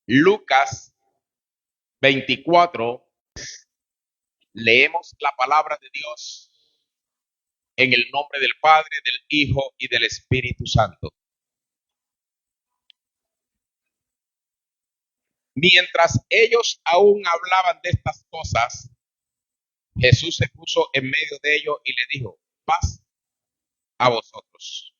Lucas 24, leemos la palabra de Dios en el nombre del Padre, del Hijo y del Espíritu Santo. Mientras ellos aún hablaban de estas cosas, Jesús se puso en medio de ellos y le dijo: paz a vosotros.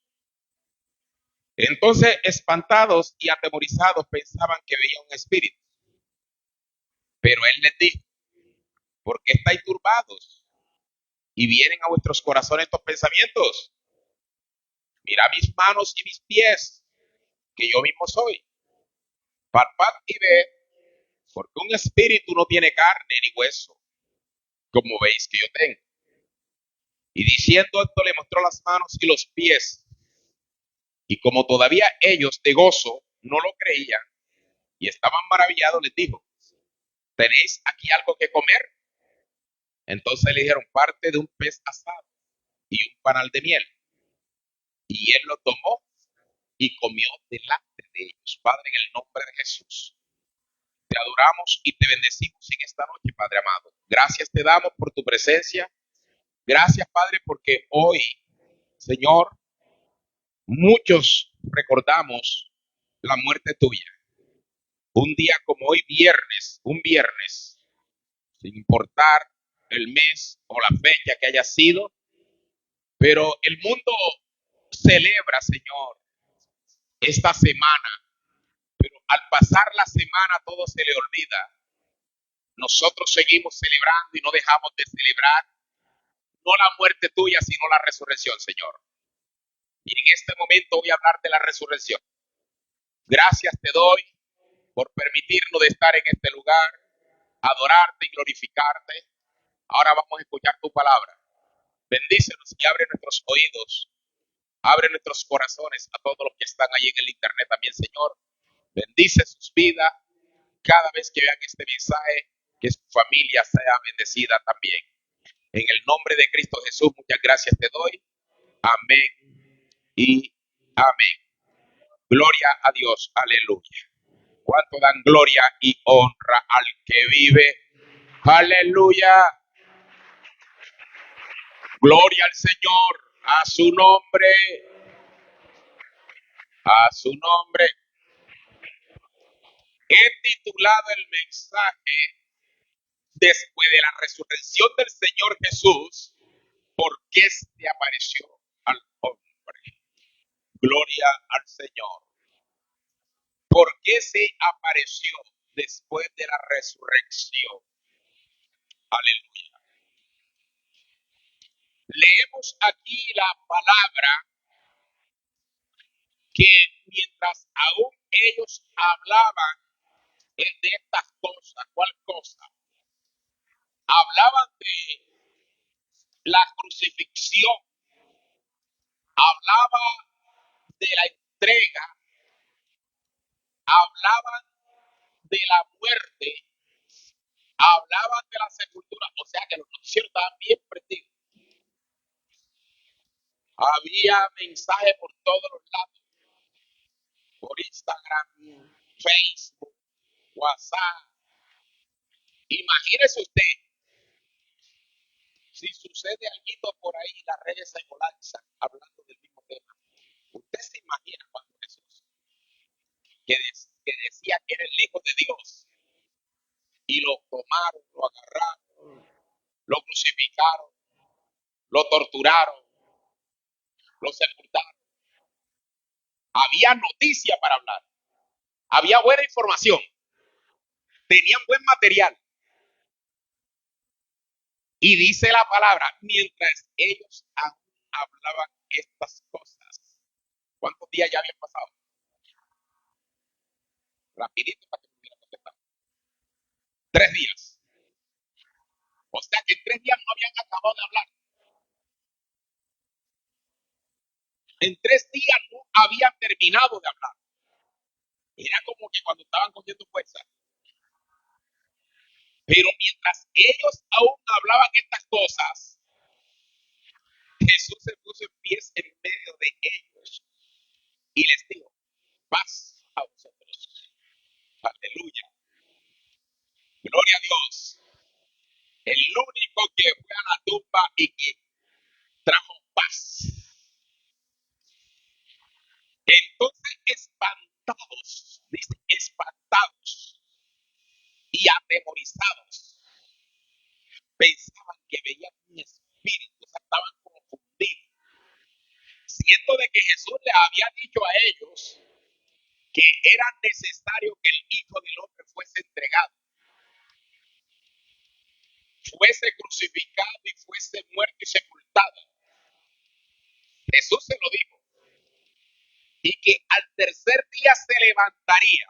Entonces, espantados y atemorizados, pensaban que veían un espíritu. Pero él les dijo: ¿por qué estáis turbados y vienen a vuestros corazones estos pensamientos? Mira mis manos y mis pies, que yo mismo soy. Palpad y ved, porque un espíritu no tiene carne ni hueso, como veis que yo tengo. Y diciendo esto, le mostró las manos y los pies. Y como todavía ellos de gozo no lo creían y estaban maravillados, les dijo: ¿tenéis aquí algo que comer? Entonces le dijeron: parte de un pez asado y un panal de miel. Y él lo tomó y comió delante de ellos. Padre, en el nombre de Jesús, te adoramos y te bendecimos en esta noche, Padre amado. Gracias te damos por tu presencia. Gracias, Padre, porque hoy, Señor, muchos recordamos la muerte tuya. Un día como hoy, un viernes, sin importar el mes o la fecha que haya sido, pero el mundo celebra, Señor, esta semana, pero al pasar la semana todo se le olvida. Nosotros seguimos celebrando y no dejamos de celebrar no la muerte tuya, sino la resurrección, Señor. Y en este momento voy a hablar de la resurrección. Gracias te doy por permitirnos de estar en este lugar, adorarte y glorificarte. Ahora vamos a escuchar tu palabra. Bendícenos y abre nuestros oídos, abre nuestros corazones a todos los que están ahí en el internet también, Señor. Bendice sus vidas cada vez que vean este mensaje, que su familia sea bendecida también. En el nombre de Cristo Jesús, muchas gracias te doy. Amén y amén. Gloria a Dios, aleluya. ¿Cuánto dan gloria y honra al que vive? Aleluya. Gloria al Señor, a su nombre, a su nombre. He titulado el mensaje: después de la resurrección del Señor Jesús, ¿por qué se apareció al hombre? Gloria al Señor. ¿Por qué se apareció después de la resurrección? Aleluya. Leemos aquí la palabra que mientras aún ellos hablaban de estas cosas, ¿cuál cosa? Hablaban de la crucifixión, hablaba de la entrega, hablaban de la muerte, hablaban de la sepultura, o sea que los noticieros estaban bien prendidos. Había mensajes por todos los lados, por Instagram, Facebook, WhatsApp. Imagínese usted, si sucede algo por ahí, las redes se colapsan hablando del mismo tema. Usted se imagina cuando Jesús, que decía que era el Hijo de Dios, y lo tomaron, lo agarraron, lo crucificaron, lo torturaron, lo sepultaron. Había noticia para hablar, había buena información, tenían buen material. Y dice la palabra, mientras ellos hablaban estas cosas. ¿Cuántos días ya habían pasado? Rapidito para que pudiera contestar. 3 días. O sea que en 3 días no habían acabado de hablar. En 3 días no habían terminado de hablar. Era como que cuando estaban cogiendo fuerza. Pero mientras ellos aún hablaban estas cosas, Jesús se puso en pies en medio de ellos y les dijo: paz a vosotros. Aleluya. Gloria a Dios. El único que fue a la tumba y que trajo paz. Entonces, espantados, dice, espantados y atemorizados, pensaban que veían un espíritu, o sea, estaban confundidos, siendo de que Jesús les había dicho a ellos que era necesario que el Hijo del Hombre fuese entregado, fuese crucificado y fuese muerto y sepultado. Jesús se lo dijo. Y que al tercer día se levantaría.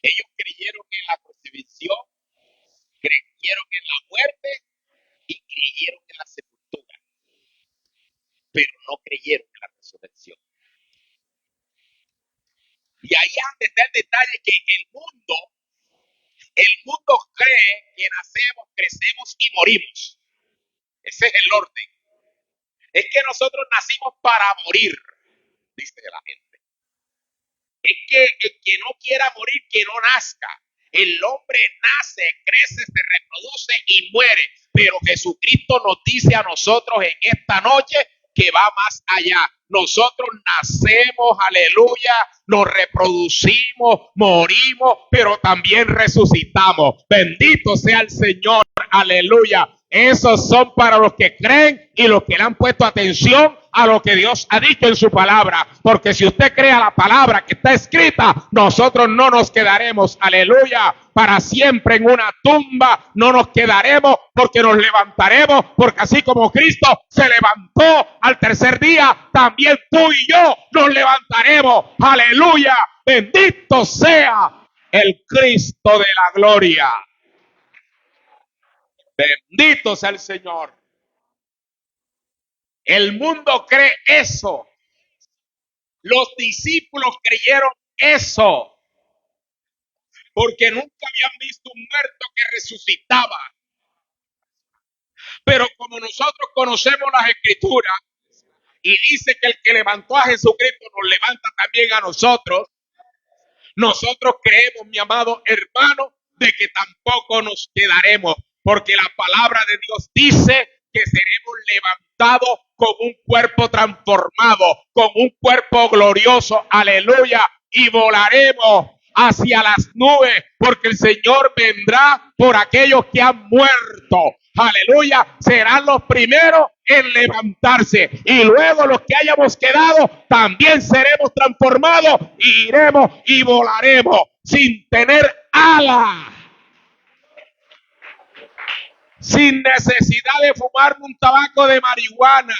Ellos creyeron en la crucifixión, creyeron en la muerte y creyeron en la sepultura, pero no creyeron en la resurrección. Y ahí está el detalle que el mundo cree que nacemos, crecemos y morimos. Ese es el orden. Es que nosotros nacimos para morir, dice la gente. Es que el que no quiera morir, que no nazca. El hombre nace, crece, se reproduce y muere. Pero Jesucristo nos dice a nosotros en esta noche que va más allá. Nosotros nacemos, aleluya, nos reproducimos, morimos, pero también resucitamos. Bendito sea el Señor, aleluya. Esos son para los que creen y los que le han puesto atención a lo que Dios ha dicho en su palabra. Porque si usted cree a la palabra que está escrita, nosotros no nos quedaremos, aleluya, para siempre en una tumba. No nos quedaremos porque nos levantaremos. Porque así como Cristo se levantó al tercer día, también tú y yo nos levantaremos. Aleluya. Bendito sea el Cristo de la gloria. Bendito sea el Señor. El mundo cree eso. Los discípulos creyeron eso. Porque nunca habían visto un muerto que resucitaba. Pero como nosotros conocemos las Escrituras y dice que el que levantó a Jesucristo nos levanta también a nosotros, nosotros creemos, mi amado hermano, de que tampoco nos quedaremos, porque la palabra de Dios dice que seremos levantados con un cuerpo transformado, con un cuerpo glorioso, aleluya, y volaremos hacia las nubes, porque el Señor vendrá por aquellos que han muerto. Aleluya, serán los primeros en levantarse y luego los que hayamos quedado también seremos transformados y iremos y volaremos sin tener alas, sin necesidad de fumar un tabaco de marihuana,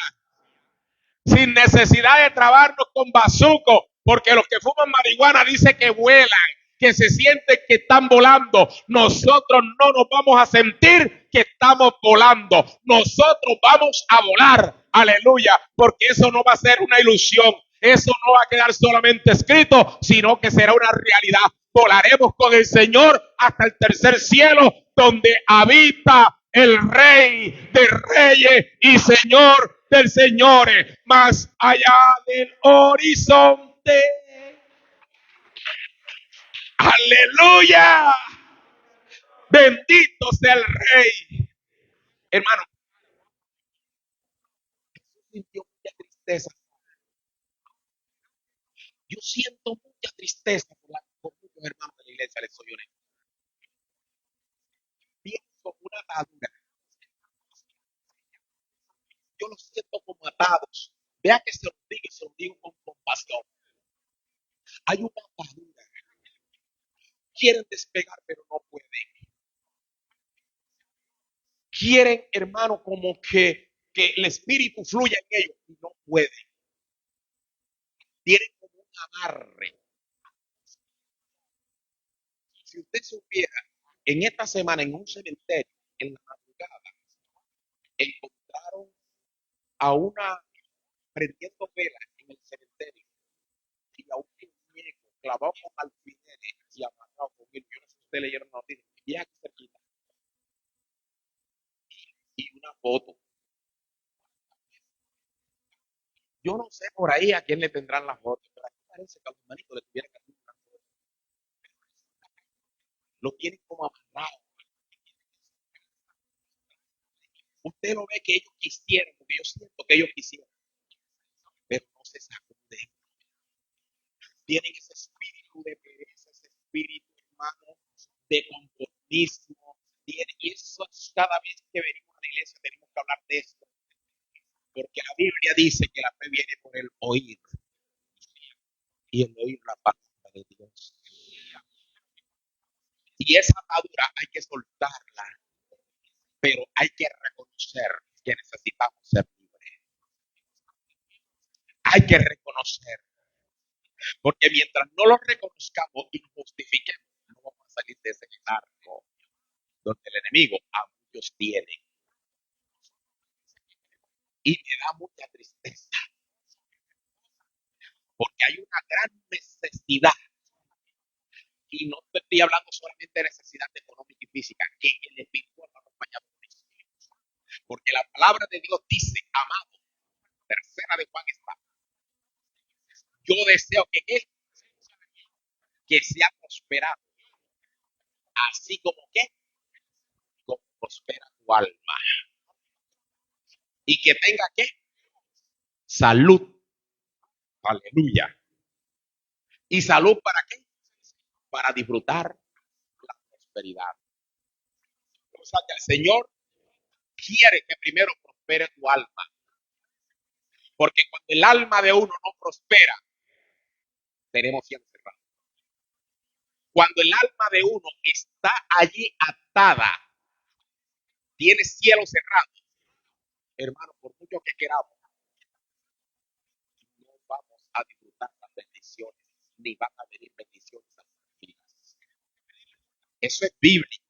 sin necesidad de trabarnos con bazuco, porque los que fuman marihuana dicen que vuelan, que se sienten que están volando. Nosotros no nos vamos a sentir que estamos volando. Nosotros vamos a volar. Aleluya. Porque eso no va a ser una ilusión. Eso no va a quedar solamente escrito, sino que será una realidad. Volaremos con el Señor hasta el tercer cielo, donde habita el Rey de Reyes y Señor del Señores, más allá del horizonte. Aleluya. Bendito sea el Rey. Hermano, sintió mucha tristeza. Yo siento mucha tristeza por muchos hermanos de la iglesia, les soy honesto. Pienso una atadura. Yo los siento como atados. Vea que se lo digo con compasión. Hay una atadura. Quieren despegar, pero no pueden. Quieren, hermano, como que el espíritu fluya en ellos y no pueden. Tienen como un amarre. Si usted supiera, en esta semana en un cementerio, en la madrugada, encontraron a una prendiendo velas en el cementerio y a un muñeco clavado con alfileres y amarrado con él. Yo no sé si ustedes leyeron la noticia. Y aquí cerquita. Y una foto. Yo no sé por ahí a quién le tendrán la foto. parece que a los hermanitos le tuvieran que hacer un canto. Lo tienen como amarrado. Usted lo ve que ellos quisieron, porque yo siento que ellos quisieron, pero no se sacuden. Tienen ese espíritu de pereza, ese espíritu, hermano, de conformismo. Y eso es cada vez que venimos a la iglesia tenemos que hablar de esto, porque la Biblia dice que la fe viene por el oír y el oír la palabra de Dios. Y esa atadura hay que soltarla, pero hay que reconocer que necesitamos ser libres. Hay que reconocer, porque mientras no lo reconozcamos y nos justifiquemos, no vamos a salir de ese arco donde el enemigo a muchos tiene. Y me da mucha tristeza, porque hay una gran necesidad, y no estoy hablando solamente de necesidad económica y física, que el espiritual va acompañado con eso. Porque la palabra de Dios dice, amado, tercera de Juan está, yo deseo que él, que sea prosperado, así como prospera tu alma, y que tenga que salud, aleluya. ¿Y salud para qué? Para disfrutar la prosperidad. O sea que el Señor quiere que primero prospere tu alma, porque cuando el alma de uno no prospera, tenemos cielo cerrado. Cuando el alma de uno está allí atada, tiene cielo cerrado, hermano, por mucho que queramos, no vamos a disfrutar las bendiciones, ni van a venir bendiciones a nuestras vidas. Eso es bíblico.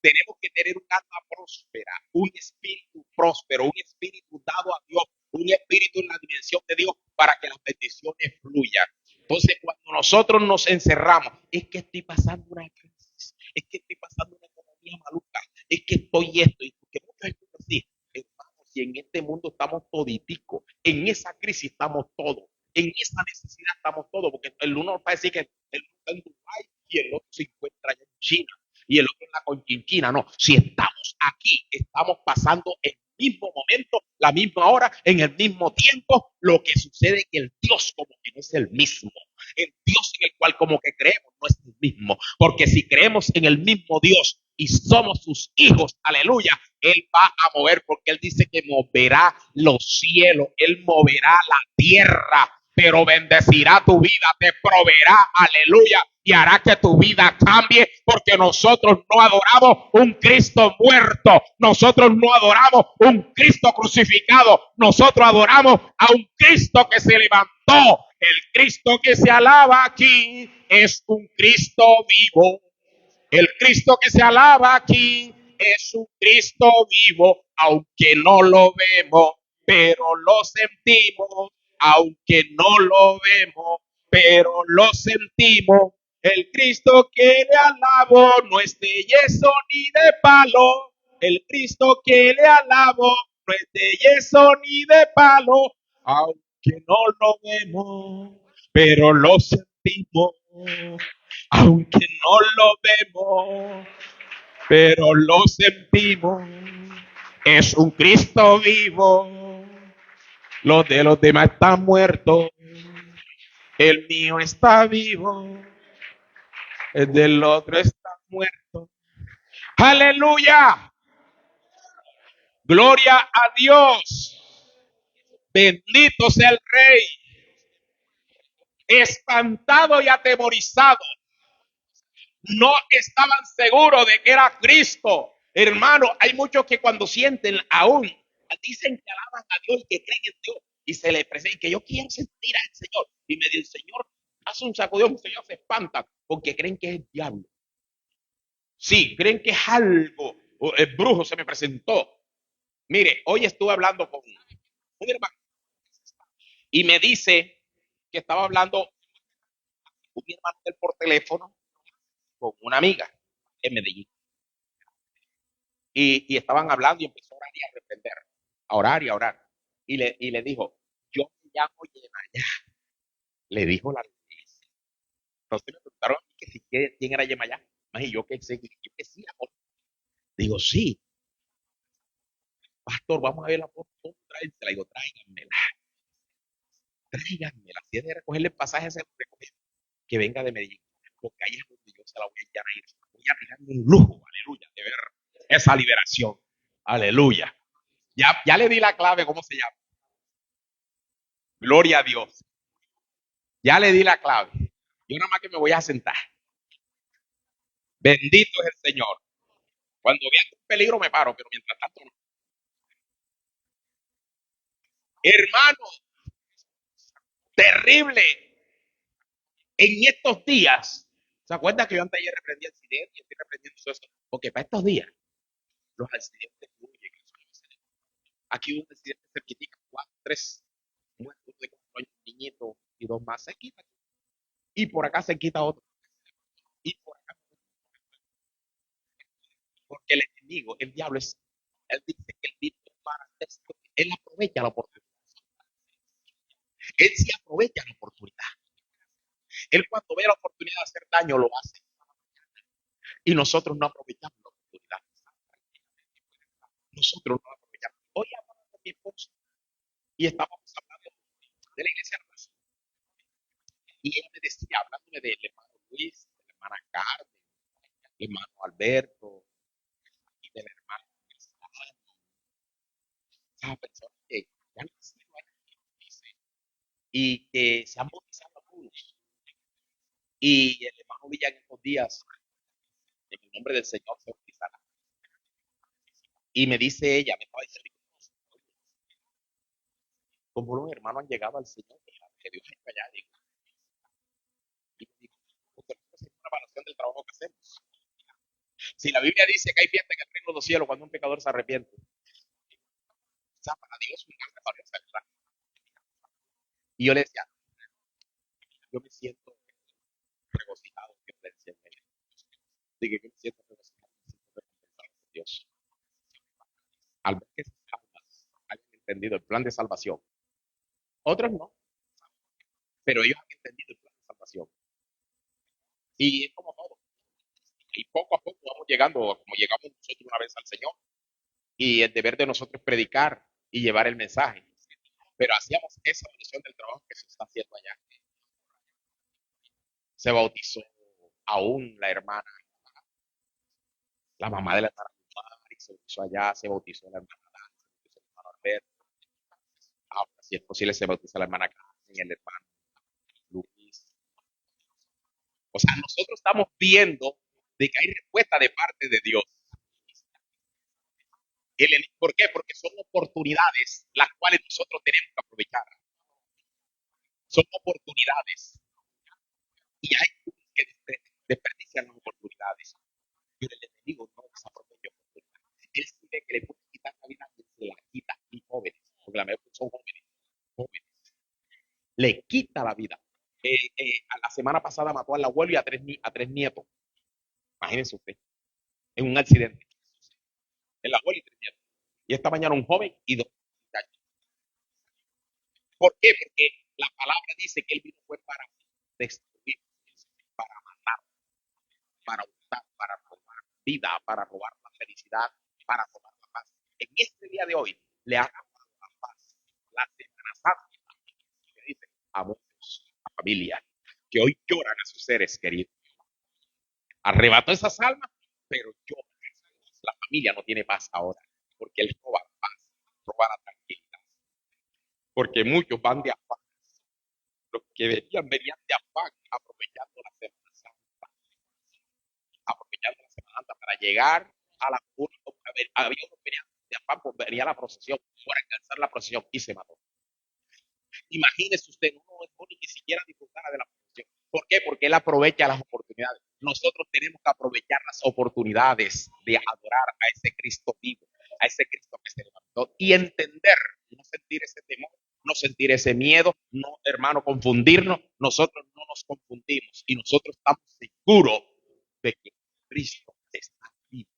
Tenemos que tener un alma próspera, un espíritu próspero, un espíritu dado a Dios, un espíritu en la dimensión de Dios para que las bendiciones fluyan. Entonces, cuando nosotros nos encerramos, es que estoy pasando una crisis, es que estoy pasando una economía maluca, es que estoy esto, y porque muchas veces así, hermanos, y en este mundo estamos toditicos, en esa crisis estamos todos, en esa necesidad estamos todos, porque el uno va a decir que el uno está en Dubái y el otro se encuentra allá en China y el otro en la Conchinchina. No, si estamos aquí, estamos pasando el mismo momento, la misma hora, en el mismo tiempo. Lo que sucede es que el Dios como que no es el mismo. El Dios en el cual como que creemos no es el mismo. Porque si creemos en el mismo Dios y somos sus hijos, aleluya, Él va a mover, porque Él dice que moverá los cielos, Él moverá la tierra, pero bendecirá tu vida, te proveerá, aleluya, y hará que tu vida cambie, porque nosotros no adoramos un Cristo muerto, nosotros no adoramos un Cristo crucificado, nosotros adoramos a un Cristo que se levantó. El Cristo que se alaba aquí es un Cristo vivo. El Cristo que se alaba aquí es un Cristo vivo, aunque no lo vemos, pero lo sentimos, aunque no lo vemos, pero lo sentimos. El Cristo que le alabo no es de yeso ni de palo. El Cristo que le alabo no es de yeso ni de palo, aunque no lo vemos, pero lo sentimos. Aunque no lo vemos, pero lo sentimos. Es un Cristo vivo. Los de los demás están muertos. El mío está vivo. El del otro está muerto. Aleluya. Gloria a Dios. Bendito sea el Rey. Espantado y atemorizado, no estaban seguros de que era Cristo. Hermano, hay muchos que cuando sienten aún, dicen que alaban a Dios y que creen en Dios y se les presenta que yo quiero sentir al Señor. Y medio el Señor hace un sacudón, el Señor se espanta porque creen que es el diablo. Sí, creen que es algo. El brujo se me presentó. Mire, hoy estuve hablando con un hermano y me dice que estaba hablando un hermano por teléfono con una amiga en Medellín. Y estaban hablando y empezó a orar y a reprender, a orar y a orar. Y le dijo, yo me llamo Yenaya. Le dijo la noticia. Entonces me preguntaron a mí que si quién era Yemayá. Más y yo que sé, yo que sí, amor. Digo, sí, pastor, vamos a ver la foto, tráensela. Digo, tráiganmela. Si es de recogerle el pasaje, se lo recogen, que venga de Medellín. Porque ahí es donde yo se la voy a echar a ir. Voy a tirarme un lujo, aleluya, de ver esa liberación. Aleluya. Ya le di la clave, ¿cómo se llama? Gloria a Dios. Ya le di la clave. Yo nada más que me voy a sentar. Bendito es el Señor. Cuando vea un peligro me paro, pero mientras tanto no. Hermano, terrible. En estos días, ¿se acuerda que yo antes ayer reprendí accidentes y estoy reprendiendo todo eso? Porque para estos días los accidentes fluyen. Aquí hubo un accidente cerquitita, cuatro, tres muertos de 4 años, un niñito y dos más se quita. Y por acá se quita otro. Y por acá, porque el enemigo, el diablo, él dice que él vino para esto. Él aprovecha la oportunidad. Él sí aprovecha la oportunidad. Él cuando ve la oportunidad de hacer daño lo hace. Y nosotros no aprovechamos la oportunidad. Nosotros no la aprovechamos. Hoy hablamos con mi esposo y estábamos hablando de la iglesia hermana. Y ella me decía, hablándome del hermano Luis, de la hermana Carmen, del hermano Alberto y del hermano esa persona que ya no sé, dice, y que se han bautizado algunos. Y el hermano Villa en estos días, en el nombre del Señor, se bautizará. Y me dice ella, me estaba diciendo, como los hermanos han llegado al Señor, que Dios está allá, digo, y me dijo, porque nosotros hacemos una evaluación del trabajo que hacemos. Si la Biblia dice que hay fiesta en el reino de los cielos cuando un pecador se arrepiente, o sea, para Dios es un gran para esa verdad. Y yo le decía, yo me siento regocijado que presencia en él. Digo, yo me siento regocijado, me siento recompensado por Dios. Al ver que esas almas hayan entendido el plan de salvación, otros no, pero ellos han entendido el plan de salvación. Y es como todo. Y poco a poco vamos llegando, como llegamos nosotros una vez al Señor. Y el deber de nosotros es predicar y llevar el mensaje. Pero hacíamos esa evolución del trabajo que se está haciendo allá. Se bautizó aún la hermana, la mamá de la hermana Mari, se bautizó allá, se bautizó la hermana Dani, se bautizó el hermano Alberto. Ahora, si es posible, se bautiza la hermana Carmen, el hermano Luis. O sea, nosotros estamos viendo de que hay respuesta de parte de Dios. ¿Por qué? Porque son oportunidades las cuales nosotros tenemos que aprovechar. Son oportunidades. Y hay que desperdiciar las oportunidades. Pero el enemigo no desaprovecha oportunidades. Él sabe que le puede quitar la vida y se la quita. Y jóvenes, porque la mayoría son jóvenes, jóvenes. Le quita la vida. A la semana pasada mató al abuelo y a tres nietos. Imagínense usted, en un accidente. El abuelo y tres nietos. Y esta mañana un joven y dos muchachos. ¿Por qué? Porque la palabra dice que él vino fue para destruir, para matar, para hurtar, para robar vida, para robar la felicidad, para robar la paz. En este día de hoy le ha robado la paz, la Semana Santa, que dice a muchos, a familias, que hoy lloran a sus seres queridos. Arrebató esas almas, pero lloran. La familia no tiene paz ahora, porque él roba la paz, roba la tranquilidad, porque muchos van de afán, los que venían de afán, aprovechando la Semana Santa, aprovechando la Semana Santa para llegar a la curva. Había unos que venían de afán, pues venía la procesión, por alcanzar la procesión y se mató. Imagínese usted, no es ni siquiera disfrutar de la procesión. ¿Por qué? Porque él aprovecha las oportunidades. Nosotros tenemos que aprovechar las oportunidades de adorar a ese Cristo vivo, a ese Cristo que se levantó y entender, no sentir ese temor, no sentir ese miedo, no, hermano, confundirnos. Nosotros no nos confundimos y nosotros estamos seguros de que Cristo está vivo.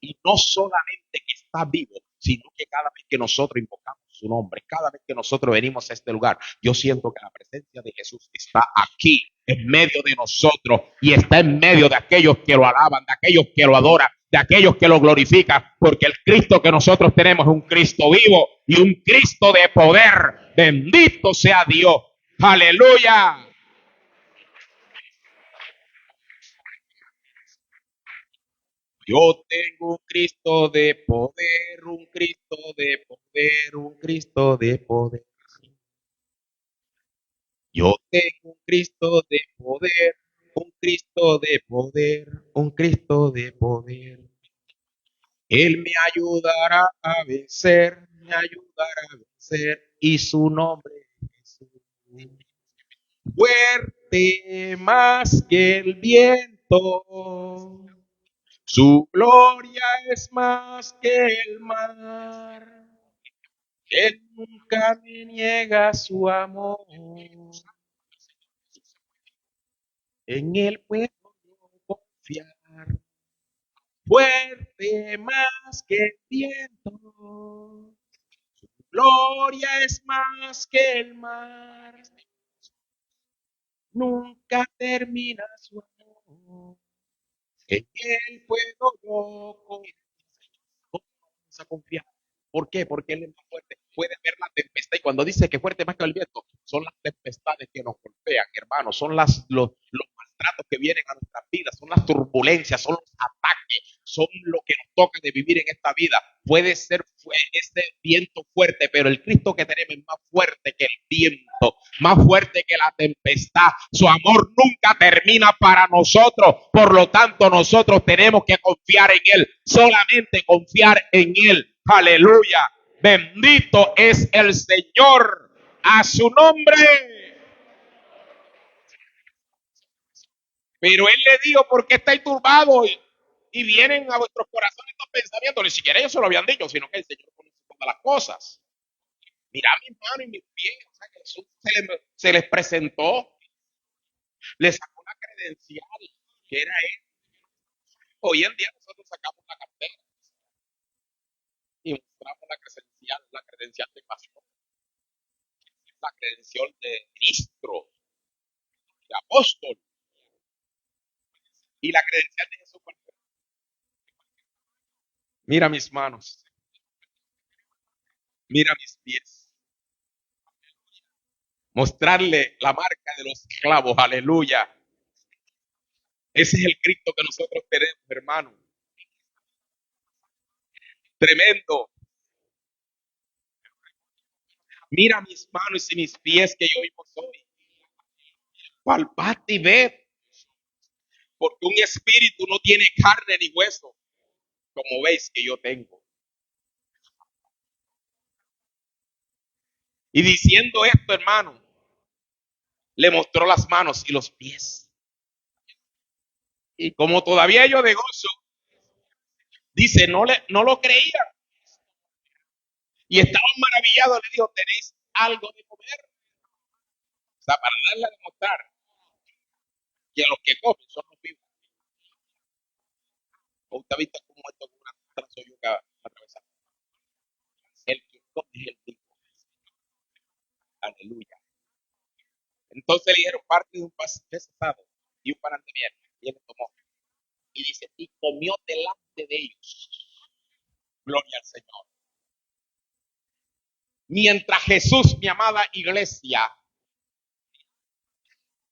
Y no solamente que está vivo, sino que cada vez que nosotros invocamos su nombre. Cada vez que nosotros venimos a este lugar, yo siento que la presencia de Jesús está aquí, en medio de nosotros, y está en medio de aquellos que lo alaban, de aquellos que lo adoran, de aquellos que lo glorifican, porque el Cristo que nosotros tenemos es un Cristo vivo y un Cristo de poder. Bendito sea Dios. Aleluya. Yo tengo un Cristo de poder, un Cristo de poder, un Cristo de poder. Yo tengo un Cristo de poder, un Cristo de poder, un Cristo de poder. Él me ayudará a vencer, me ayudará a vencer, y su nombre es Jesús. Fuerte más que el viento, su gloria es más que el mar. Él nunca me niega su amor. En él puedo confiar. Fuerte más que el viento. Su gloria es más que el mar. Nunca termina su amor. En él puedo yo confiar. ¿Por qué? Porque Él es más fuerte. Puede ver la tempestad. Y cuando dice que fuerte más que el viento, son las tempestades que nos golpean, hermanos. Son los maltratos que vienen a nuestras vidas. Son las turbulencias, son los ataques, son lo que nos toca de vivir en esta vida. Puede ser ese viento fuerte, pero el Cristo que tenemos es más fuerte que el viento, más fuerte que la tempestad. Su amor nunca termina para nosotros. Por lo tanto, nosotros tenemos que confiar en Él. Solamente confiar en Él. Aleluya. Bendito es el Señor. A su nombre. Pero Él le dijo, ¿por qué estáis turbados? Y vienen a vuestros corazones estos pensamientos. Ni siquiera ellos se lo habían dicho, sino que el Señor conoce todas las cosas. Mira mis manos y mis pies. O sea, que Jesús se les presentó, les sacó la credencial, que era Él. Hoy en día nosotros sacamos la cartera y mostramos la credencial de pastor, la credencial de ministro, de apóstol. Y la credencial de Jesús. Mira mis manos, mira mis pies. Mostrarle la marca de los clavos, aleluya. Ese es el Cristo que nosotros tenemos, hermano. Tremendo. Mira mis manos y mis pies que yo mismo soy. Palpad y ved, porque un espíritu no tiene carne ni hueso, como veis que yo tengo. Y diciendo esto, hermano, le mostró las manos y los pies. Y como todavía yo de gozo, dice, no lo creían. Y estaban maravillados, le dijo, ¿tenéis algo de comer? O sea, para darle a demostrar que los que comen son los vivos. O usted ha visto cómo esto es una trazo yuca atravesada. El que come es el vivo. Aleluya. Entonces le dijeron parte de un pez asado y un pan de miel. Y él lo tomó. Y dice, y comió delante de ellos. Gloria al Señor. Mientras Jesús, mi amada iglesia,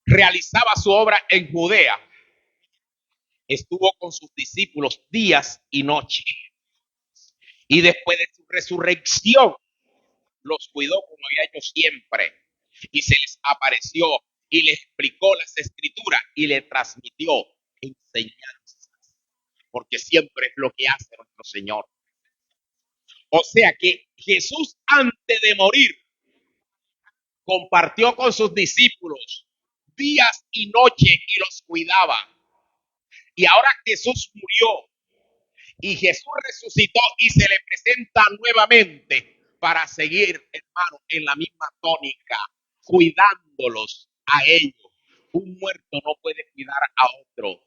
realizaba su obra en Judea, estuvo con sus discípulos días y noches. Y después de su resurrección, los cuidó como había hecho siempre. Y se les apareció y les explicó las escrituras y le transmitió enseñanzas. Porque siempre es lo que hace nuestro Señor. O sea que Jesús, antes de morir, compartió con sus discípulos días y noches y los cuidaba. Y ahora Jesús murió y Jesús resucitó y se le presenta nuevamente para seguir, hermano, en la misma tónica, cuidándolos a ellos. Un muerto no puede cuidar a otro.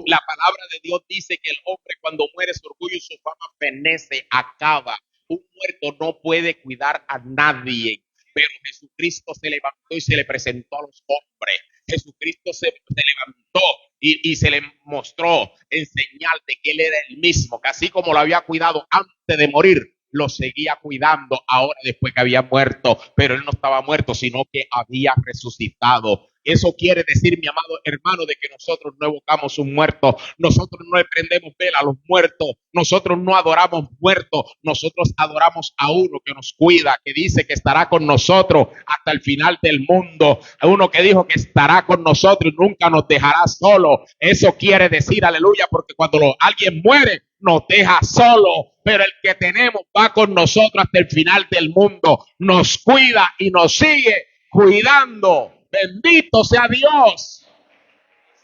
La palabra de Dios dice que el hombre cuando muere su orgullo y su fama fenece, acaba. un muerto no puede cuidar a nadie, pero Jesucristo se levantó y se le presentó a los hombres. Jesucristo se levantó y se le mostró en señal de que Él era el mismo, que así como lo había cuidado antes de morir, lo seguía cuidando ahora después que había muerto, pero Él no estaba muerto, sino que había resucitado. Eso quiere decir, mi amado hermano, de que nosotros no evocamos un muerto, nosotros no le prendemos vela a los muertos, nosotros no adoramos muertos, nosotros adoramos a uno que nos cuida, que dice que estará con nosotros hasta el final del mundo, a uno que dijo que estará con nosotros y nunca nos dejará solo. Eso quiere decir, aleluya, porque cuando alguien muere, nos deja solo, pero el que tenemos va con nosotros hasta el final del mundo, nos cuida y nos sigue cuidando. Bendito sea Dios.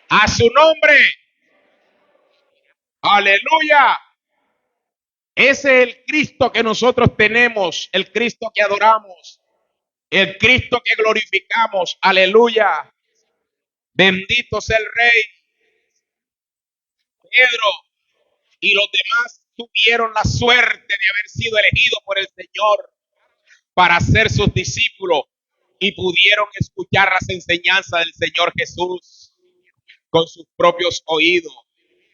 A su nombre. Aleluya. Ese es el Cristo que nosotros tenemos, el Cristo que adoramos, el Cristo que glorificamos. Aleluya. Bendito sea el Rey. Pedro y los demás tuvieron la suerte de haber sido elegidos por el Señor para ser sus discípulos y pudieron escuchar las enseñanzas del Señor Jesús con sus propios oídos.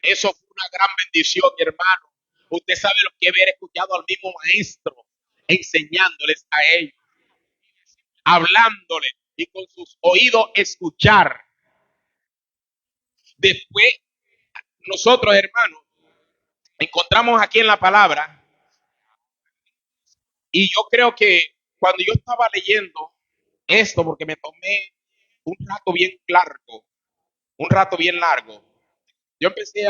Eso fue una gran bendición, mi hermano. Usted sabe lo que haber escuchado al mismo maestro enseñándoles a ellos, hablándoles y con sus oídos escuchar. Después, nosotros, hermanos, encontramos aquí en la palabra, y yo creo que cuando yo estaba leyendo esto, porque me tomé un rato bien largo, yo empecé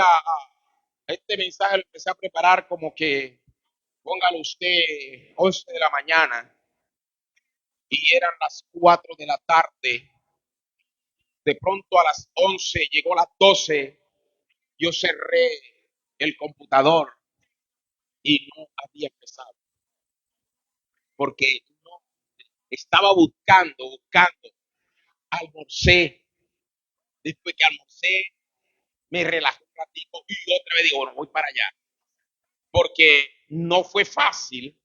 este mensaje lo empecé a preparar como que póngalo usted 11 de la mañana y eran las 4 de la tarde. De pronto a las 11 llegó las 12, yo cerré el computador y no había empezado porque no estaba buscando, almorcé. Después que almorcé, me relajé un ratito y otra vez digo, bueno, voy para allá. Porque no fue fácil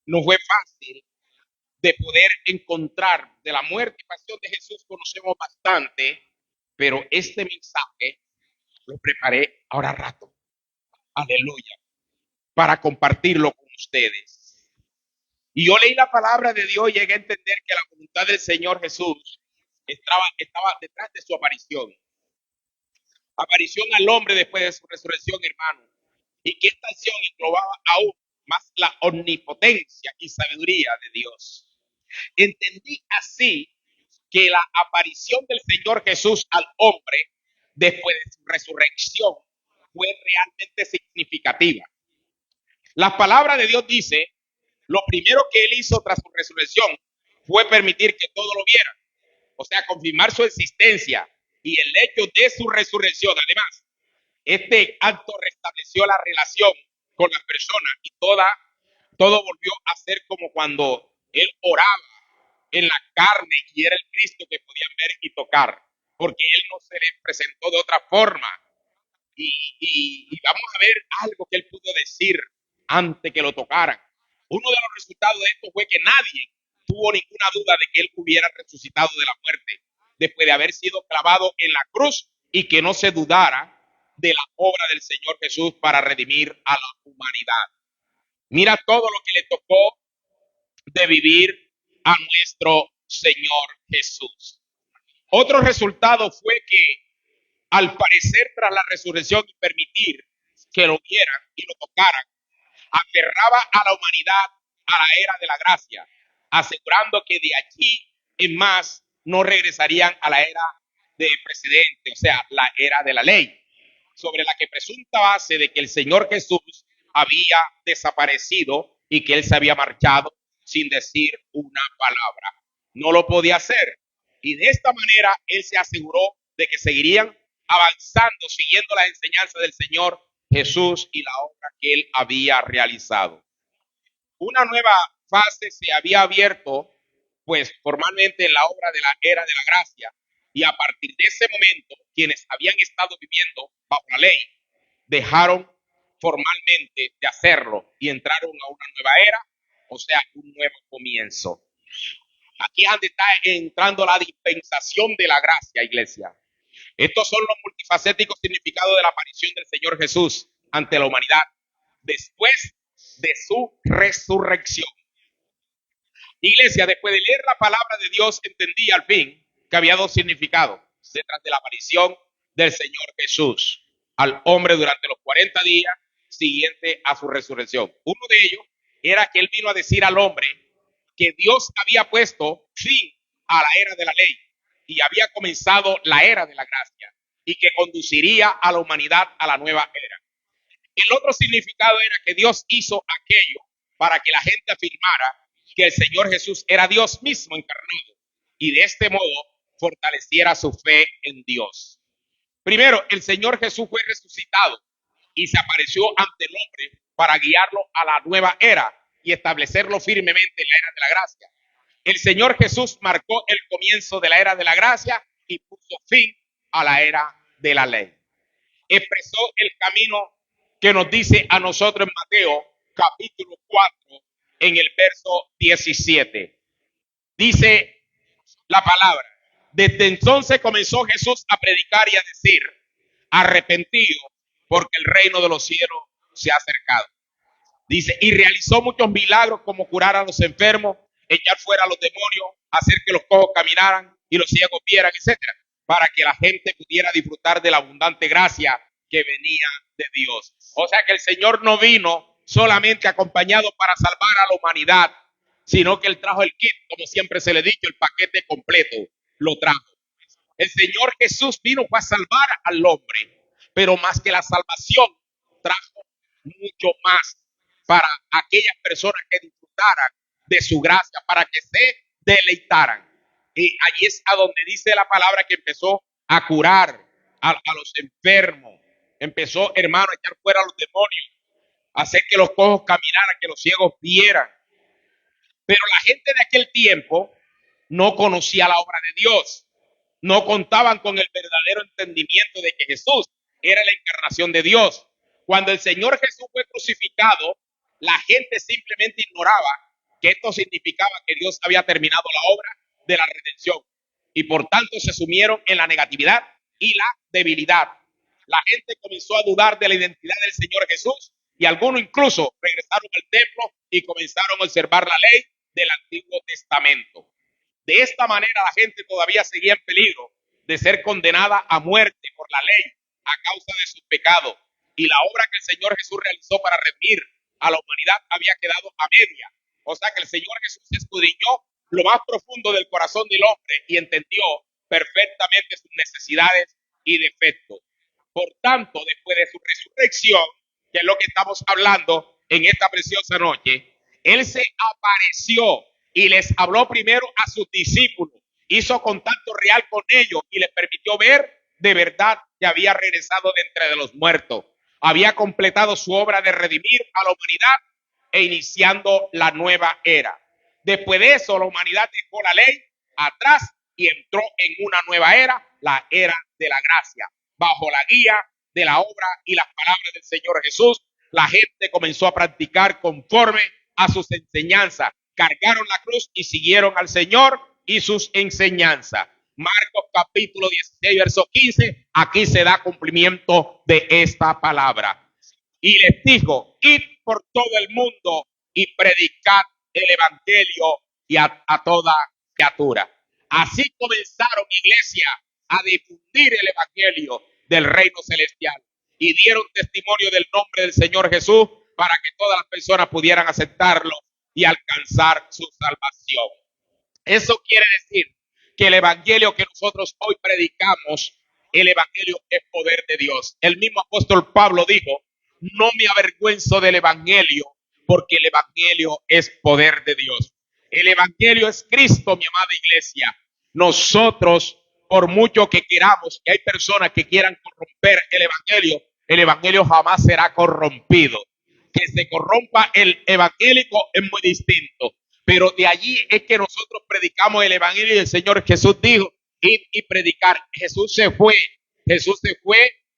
de poder encontrar de la muerte y pasión de Jesús, conocemos bastante, pero este mensaje lo preparé ahora rato, aleluya, para compartirlo con ustedes. Y yo leí la palabra de Dios y llegué a entender que la voluntad del Señor Jesús estaba detrás de su aparición al hombre después de su resurrección, hermano, y que esta acción englobaba aún más la omnipotencia y sabiduría de Dios. Entendí así que la aparición del Señor Jesús al hombre después de su resurrección fue realmente significativa. La palabra de Dios dice, lo primero que él hizo tras su resurrección fue permitir que todo lo vieran, o sea, confirmar su existencia y el hecho de su resurrección. Además, este acto restableció la relación con las personas y todo volvió a ser como cuando él oraba en la carne y era el Cristo que podían ver y tocar, porque él no se le presentó de otra forma. Y vamos a ver algo que él pudo decir antes que lo tocaran. Uno de los resultados de esto fue que nadie tuvo ninguna duda de que él hubiera resucitado de la muerte después de haber sido clavado en la cruz y que no se dudara de la obra del Señor Jesús para redimir a la humanidad. Mira todo lo que le tocó de vivir a nuestro Señor Jesús. Otro resultado fue que al parecer tras la resurrección y permitir que lo vieran y lo tocaran, aferraba a la humanidad a la era de la gracia, asegurando que de allí en más no regresarían a la era de precedente, o sea, la era de la ley, sobre la que presunta base de que el Señor Jesús había desaparecido y que él se había marchado sin decir una palabra. No lo podía hacer. Y de esta manera él se aseguró de que seguirían avanzando, siguiendo las enseñanzas del Señor Jesús y la obra que él había realizado. Una nueva fase se había abierto, pues formalmente en la obra de la era de la gracia, y a partir de ese momento, quienes habían estado viviendo bajo la ley dejaron formalmente de hacerlo y entraron a una nueva era, o sea, un nuevo comienzo. Aquí es donde está entrando la dispensación de la gracia, iglesia. Estos son los multifacéticos significados de la aparición del Señor Jesús ante la humanidad después de su resurrección. Iglesia, después de leer la palabra de Dios, entendí al fin que había dos significados detrás de la aparición del Señor Jesús al hombre durante los 40 días siguientes a su resurrección. Uno de ellos era que él vino a decir al hombre que Dios había puesto fin a la era de la ley y había comenzado la era de la gracia y que conduciría a la humanidad a la nueva era. El otro significado era que Dios hizo aquello para que la gente afirmara que el Señor Jesús era Dios mismo encarnado y de este modo fortaleciera su fe en Dios. Primero, el Señor Jesús fue resucitado y se apareció ante el hombre para guiarlo a la nueva era y establecerlo firmemente en la era de la gracia. El Señor Jesús marcó el comienzo de la era de la gracia y puso fin a la era de la ley. Expresó el camino que nos dice a nosotros en Mateo capítulo 4 en el verso 17. Dice la palabra: desde entonces comenzó Jesús a predicar y a decir: arrepentido, porque el reino de los cielos se ha acercado. Dice, y realizó muchos milagros como curar a los enfermos, echar fuera a los demonios, hacer que los cojos caminaran y los ciegos vieran, etcétera, para que la gente pudiera disfrutar de la abundante gracia que venía de Dios. O sea que el Señor no vino solamente acompañado para salvar a la humanidad, sino que Él trajo el kit, como siempre se le ha dicho, el paquete completo, lo trajo. El Señor Jesús vino para salvar al hombre, pero más que la salvación, trajo mucho más para aquellas personas que disfrutaran de su gracia, para que se deleitaran. Y allí es a donde dice la palabra que empezó a curar a los enfermos, empezó, hermano, a echar fuera a los demonios, a hacer que los cojos caminaran, que los ciegos vieran. Pero la gente de aquel tiempo no conocía la obra de Dios, no contaban con el verdadero entendimiento de que Jesús era la encarnación de Dios. Cuando el Señor Jesús fue crucificado, la gente simplemente ignoraba que esto significaba que Dios había terminado la obra de la redención y por tanto se sumieron en la negatividad y la debilidad. La gente comenzó a dudar de la identidad del Señor Jesús y algunos incluso regresaron al templo y comenzaron a observar la ley del Antiguo Testamento. De esta manera la gente todavía seguía en peligro de ser condenada a muerte por la ley a causa de sus pecados, y la obra que el Señor Jesús realizó para redimir a la humanidad había quedado a media. O sea que el Señor Jesús escudriñó lo más profundo del corazón del hombre y entendió perfectamente sus necesidades y defectos. Por tanto, después de su resurrección, que es lo que estamos hablando en esta preciosa noche, Él se apareció y les habló primero a sus discípulos, hizo contacto real con ellos y les permitió ver de verdad que había regresado de entre de los muertos, había completado su obra de redimir a la humanidad e iniciando la nueva era. Después de eso, la humanidad dejó la ley atrás y entró en una nueva era, la era de la gracia. Bajo la guía de la obra y las palabras del Señor Jesús, la gente comenzó a practicar conforme a sus enseñanzas. Cargaron la cruz y siguieron al Señor y sus enseñanzas. Marcos capítulo 16, verso 15, aquí se da cumplimiento de esta palabra. Y les dijo, id por todo el mundo y predicad el evangelio y a toda criatura. Así comenzaron, iglesia, a difundir el evangelio del reino celestial y dieron testimonio del nombre del Señor Jesús para que todas las personas pudieran aceptarlo y alcanzar su salvación. Eso quiere decir que el evangelio que nosotros hoy predicamos, el evangelio es poder de Dios. El mismo apóstol Pablo dijo, no me avergüenzo del evangelio, porque el evangelio es poder de Dios. El evangelio es Cristo, mi amada iglesia. Nosotros, por mucho que queramos, que hay personas que quieran corromper el evangelio jamás será corrompido. Que se corrompa el evangélico es muy distinto. Pero de allí es que nosotros predicamos el evangelio y el Señor Jesús dijo, id y predicar. Jesús se fue,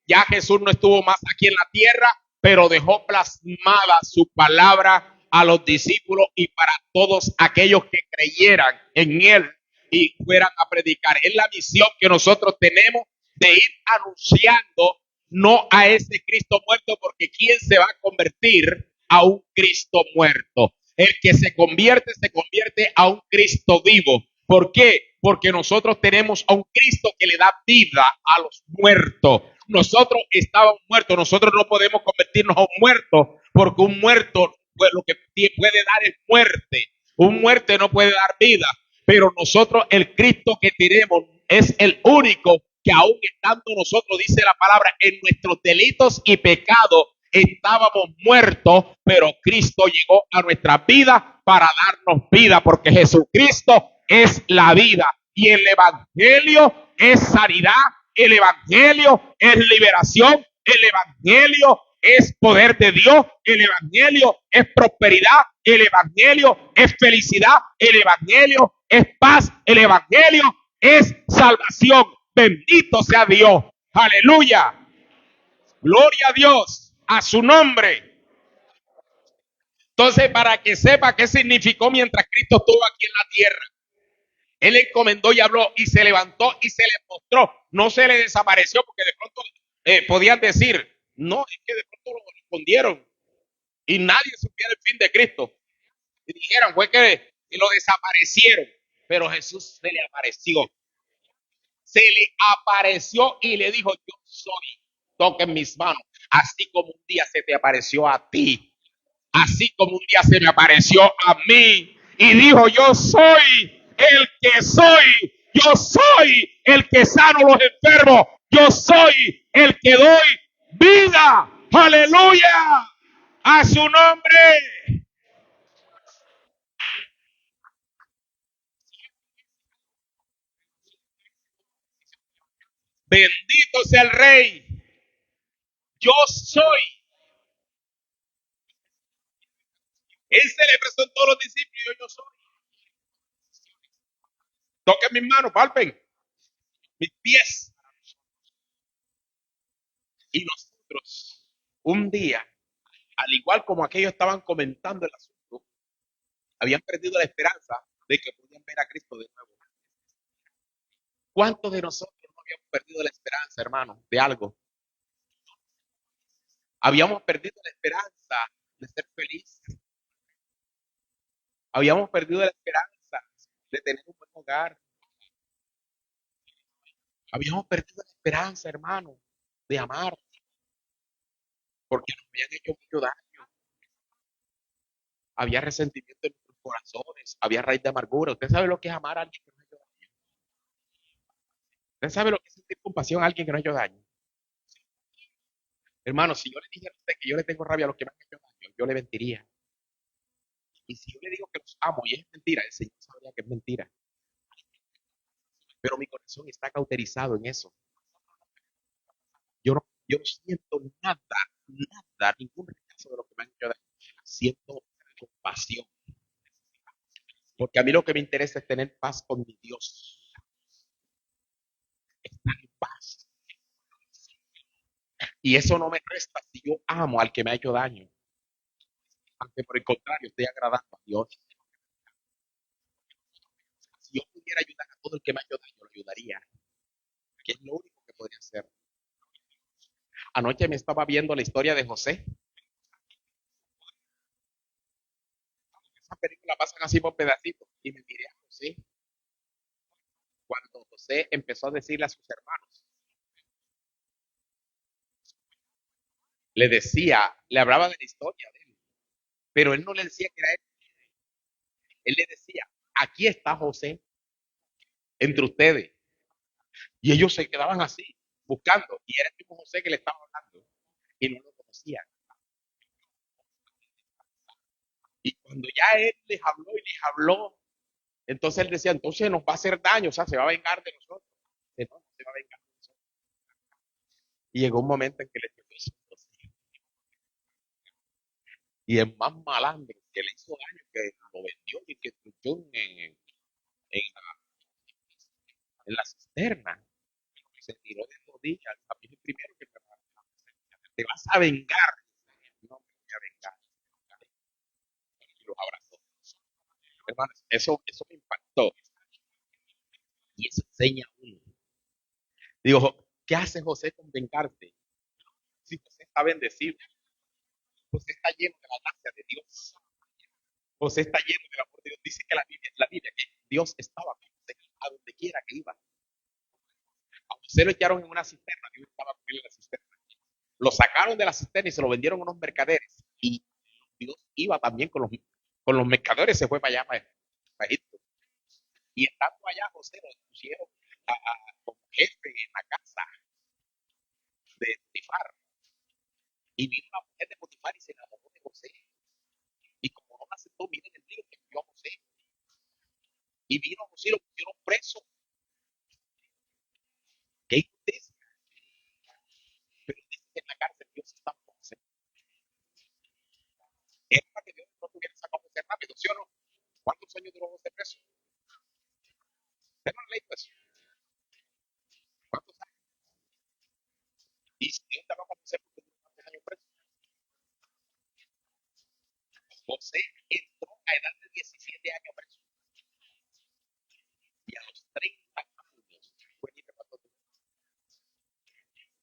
ya Jesús no estuvo más aquí en la tierra, pero dejó plasmada su palabra a los discípulos y para todos aquellos que creyeran en él y fueran a predicar. Es la misión que nosotros tenemos de ir anunciando no a ese Cristo muerto, porque ¿quién se va a convertir a un Cristo muerto? El que se convierte a un Cristo vivo. ¿Por qué? Porque nosotros tenemos a un Cristo que le da vida a los muertos. Nosotros estábamos muertos, nosotros no podemos convertirnos a un muerto, porque un muerto pues, lo que puede dar es muerte. Un muerte no puede dar vida, pero nosotros el Cristo que tenemos es el único que aún estando nosotros, dice la palabra, en nuestros delitos y pecados estábamos muertos, pero Cristo llegó a nuestra vida para darnos vida, porque Jesucristo es la vida y el evangelio es sanidad, el evangelio es liberación, el evangelio es poder de Dios, el evangelio es prosperidad, el evangelio es felicidad, el evangelio es paz, el evangelio es salvación. Bendito sea Dios. Aleluya. Gloria a Dios, a su nombre. Entonces, para que sepa qué significó mientras Cristo estuvo aquí en la tierra, Él encomendó y habló y se levantó y se le mostró. No se le desapareció porque de pronto podían decir, no, es que de pronto lo respondieron y nadie supiera el fin de Cristo. Y dijeron, fue que lo desaparecieron, pero Jesús se le apareció. Se le apareció y le dijo, yo soy, toquen mis manos, así como un día se te apareció a ti, así como un día se me apareció a mí y dijo, yo soy el que soy, yo soy el que sano los enfermos, yo soy el que doy vida, aleluya, a su nombre. Bendito sea el Rey, yo soy. Él se le presentó a los discípulos, yo soy. Toquen mis manos, palpen mis pies. Y nosotros, un día, al igual como aquellos estaban comentando el asunto, habían perdido la esperanza de que podían ver a Cristo de nuevo. ¿Cuántos de nosotros no habíamos perdido la esperanza, hermano, de algo? Habíamos perdido la esperanza de ser felices. Habíamos perdido la esperanza de tener un buen hogar. Habíamos perdido la esperanza, hermano, de amar, porque nos habían hecho mucho daño. Había resentimiento en nuestros corazones, había raíz de amargura. ¿Usted sabe lo que es amar a alguien que nos ha hecho daño? ¿Usted sabe lo que es sentir compasión a alguien que nos ha hecho daño? Hermano, si yo le dijera a usted que yo le tengo rabia a los que me han hecho daño, yo le mentiría. Y si yo le digo que los amo y es mentira, el Señor sabría que es mentira. Pero mi corazón está cauterizado en eso. Yo no siento nada, nada, ningún rechazo de lo que me han hecho daño. Siento compasión. Porque a mí lo que me interesa es tener paz con mi Dios. Estar en paz. Y eso no me resta si yo amo al que me ha hecho daño. Aunque por el contrario estoy agradando a Dios. Si yo pudiera ayudar a todo el que me ha hecho daño, lo ayudaría. Que es lo único que podría hacer. Anoche me estaba viendo la historia de José. Esa película pasan así por pedacitos. Y me miré a José cuando José empezó a decirle a sus hermanos. Le decía, le hablaba de la historia de él. Pero él no le decía que era él. Él le decía, aquí está José entre ustedes. Y ellos se quedaban así, buscando. Y era el mismo José que le estaba hablando. Y no lo conocían. Y cuando ya él les habló y les habló, entonces él decía, entonces nos va a hacer daño, o sea, se va a vengar de nosotros. No, no se va a vengar de nosotros. Y llegó un momento en que le dijo eso. Y el más malandro que le hizo daño, que lo vendió y que luchó en la cisterna, se tiró de rodillas. A mí el primero que te vas a vengar. Hermanos, eso me impactó. Y eso enseña a uno. Digo, ¿qué hace José con vengarse? Si José está bendecido, José está lleno de la gracia de Dios. José está lleno del amor de Dios. Dice que la Biblia que Dios estaba con José a donde quiera que iba. A José lo echaron en una cisterna, Dios estaba con él en la cisterna. Lo sacaron de la cisterna y se lo vendieron a unos mercaderes. Y Dios iba también con los mercaderes, se fue para allá, para Egipto. Y estando allá, José lo pusieron como jefe en la casa de Potifar. Y vino la mujer de Potifar y se enamoró de José. Y como no la aceptó, miren el lío que envió a José. Y vino a José y lo pusieron preso. Qué injusticia. Pero dice que en la cárcel Dios estaba con José. Era para que Dios no tuviera sacado a José rápido, ¿sí o no? ¿Cuántos años duró José preso? ¿Usted no ha leído eso? ¿Cuántos años? Y si Dios estaba con José, porque duró tantos años preso. José entró a edad de 17 años preso. Y a los 30 años fue libre cuando tuvo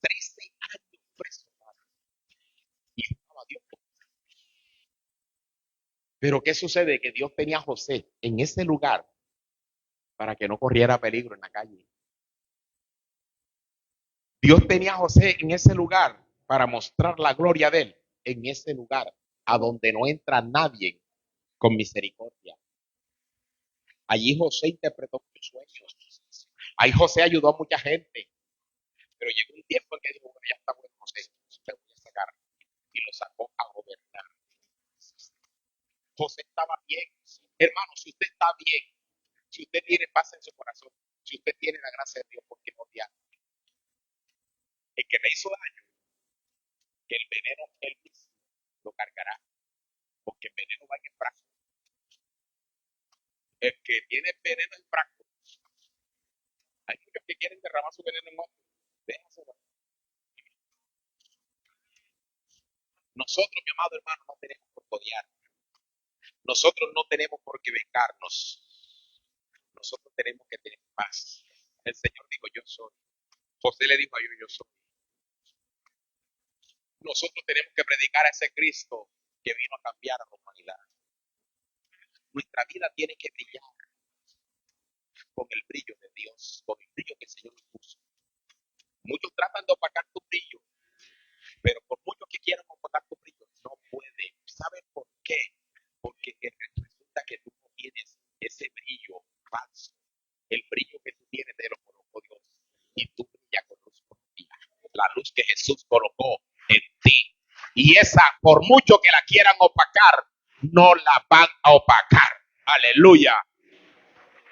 13 años preso. Y estaba Dios. Pero ¿qué sucede? Que Dios tenía a José en ese lugar para que no corriera peligro en la calle. Dios tenía a José en ese lugar para mostrar la gloria de él en ese lugar a donde no entra nadie con misericordia. Allí José interpretó muchos sueños. Ahí José ayudó a mucha gente. Pero llegó un tiempo en que dijo, bueno, ya está bueno José, te voy a sacar. Y lo sacó a gobernar. José estaba bien. Hermano, si usted está bien, si usted tiene paz en su corazón, si usted tiene la gracia de Dios, ¿por qué no odiar? El que le hizo daño, que el veneno él mismo lo cargará, porque el veneno va en el frasco. El que tiene veneno en frasco, hay muchos que quieren derramar su veneno en otro. Déjaselo. Nosotros, mi amado hermano, no tenemos por qué odiar. Nosotros no tenemos por qué vengarnos. Nosotros tenemos que tener paz. El Señor dijo, yo soy. José le dijo a yo soy. Nosotros tenemos que predicar a ese Cristo que vino a cambiar a la humanidad. Nuestra vida tiene que brillar con el brillo de Dios, con el brillo que el Señor nos puso. Muchos tratan de opacar tu brillo, pero por mucho que quieran opacar tu brillo, no pueden. ¿Saben por qué? Porque resulta que tú no tienes ese brillo falso. El brillo que tú tienes te lo colocó Dios. Y tú brillas con luz propia. La luz que Jesús colocó en ti. Y esa, por mucho que la quieran opacar, no la van a opacar. Aleluya.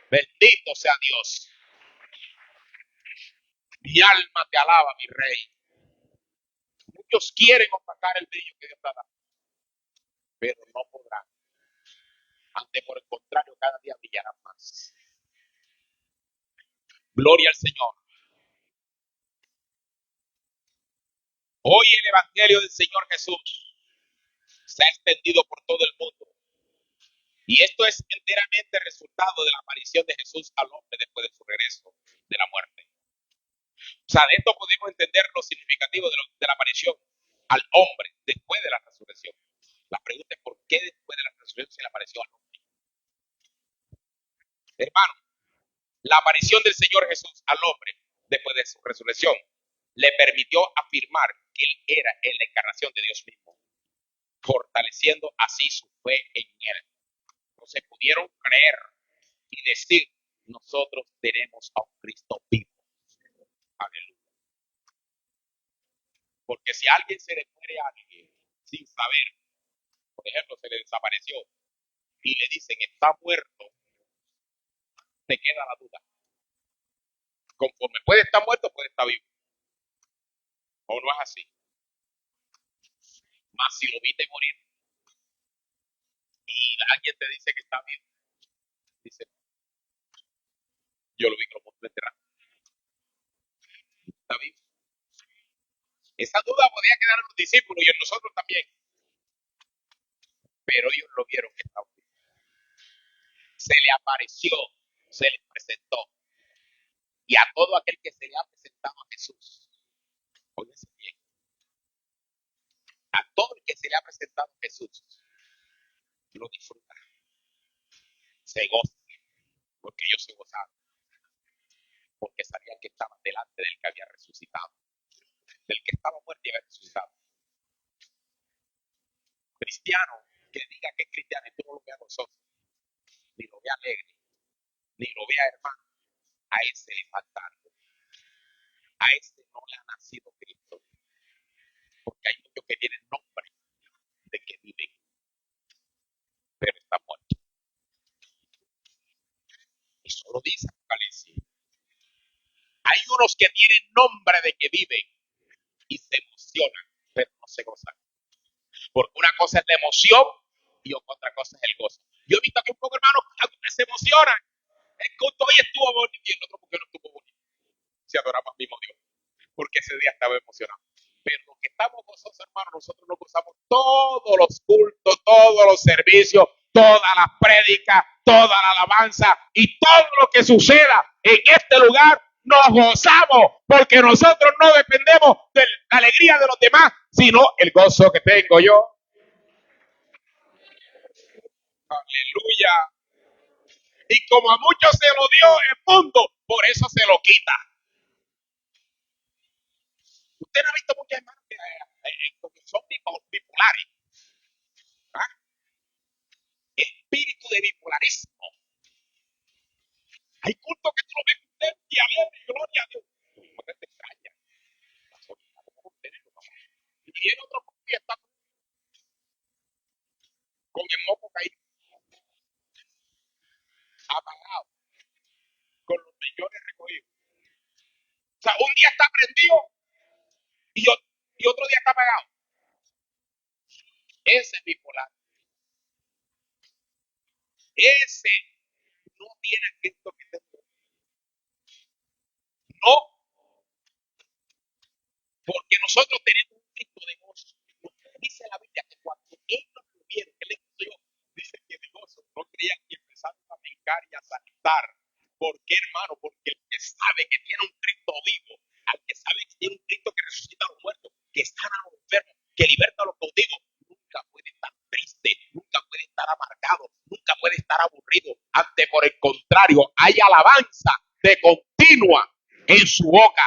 Bendito sea Dios. Mi alma te alaba, mi rey. Muchos quieren opacar el brillo que Dios te da, pero no podrán. Ante por el contrario, cada día brillarán más. Gloria al Señor. Hoy el Evangelio del Señor Jesús se ha extendido por todo el mundo. Y esto es enteramente resultado de la aparición de Jesús al hombre después de su regreso de la muerte. O sea, de esto podemos entender lo significativo de la aparición al hombre después de la resurrección. La pregunta es, ¿por qué después de la resurrección se le apareció al hombre? Hermano, la aparición del Señor Jesús al hombre después de su resurrección le permitió afirmar que él era la encarnación de Dios mismo, fortaleciendo así su fe en él. No se pudieron creer y decir, nosotros tenemos a un Cristo vivo. Aleluya. Porque si a alguien se le muere a alguien sin saber, por ejemplo, se le desapareció y le dicen está muerto, te queda la duda. Conforme puede estar muerto, puede estar vivo. O no es así. Más si lo viste morir y alguien te dice que está vivo, dice, yo lo vi que lo puedo enterrar. Está vivo. Esa duda podía quedar en los discípulos y en nosotros también. Pero ellos lo vieron que estaba vivo. se le apareció, se le presentó. Y a todo aquel que se le ha presentado a Jesús, óigase bien, a todo el que se le ha presentado a Jesús, lo disfruta, se goza, porque ellos se gozaron, porque sabían que estaban delante del que había resucitado, del que estaba muerto y había resucitado. Cristiano que diga que es cristiano y tú no lo veas gozoso, ni lo veas alegre, ni lo veas hermano, a ese le falta algo, a ese no le ha nacido Cristo, porque hay muchos que tienen nombre de que viven, pero están muertos. Eso lo dice Apocalipsis. Hay unos que tienen nombre de que viven y se emocionan, pero no se gozan. Porque una cosa es la emoción y otra cosa es el gozo. Yo he visto que un poco hermanos se emocionan. El culto hoy estuvo bonito y el otro porque no estuvo bonito. Si adoramos al mismo Dios. Porque ese día estaba emocionado. Pero los que estamos gozosos, hermanos, nosotros nos gozamos todos los cultos, todos los servicios, todas las prédicas, toda la alabanza y todo lo que suceda en este lugar, nos gozamos porque nosotros no dependemos de la alegría de los demás, sino el gozo que tengo yo. Aleluya. Y como a muchos se lo dio el mundo, por eso se lo quita. Usted no ha visto muchos hermanos que son bipolares. ¿Ah? Espíritu de bipolarismo. Hay cultos que tú lo ves usted y alegre, gloria a Dios. No te extraña. Y viene otro que está con el moco caído, apagado, con los millones recogidos. O sea, un día está prendido y otro día está apagado. Ese es bipolar. Ese no tiene esto que tengo. No, porque nosotros tenemos un Cristo de gozo. Dice la Biblia que cuando ellos lo vieron, que le dio, dice que de gozo no creían que empezaron a brincar y a saltar. ¿Por qué, hermano? Porque el que sabe que tiene un Cristo vivo, al que sabe que tiene un Cristo que resucita a los muertos, que sana a los enfermos, que liberta a los cautivos, nunca puede estar triste, nunca puede estar amargado, nunca puede estar aburrido. Antes, por el contrario, hay alabanza de continua en su boca.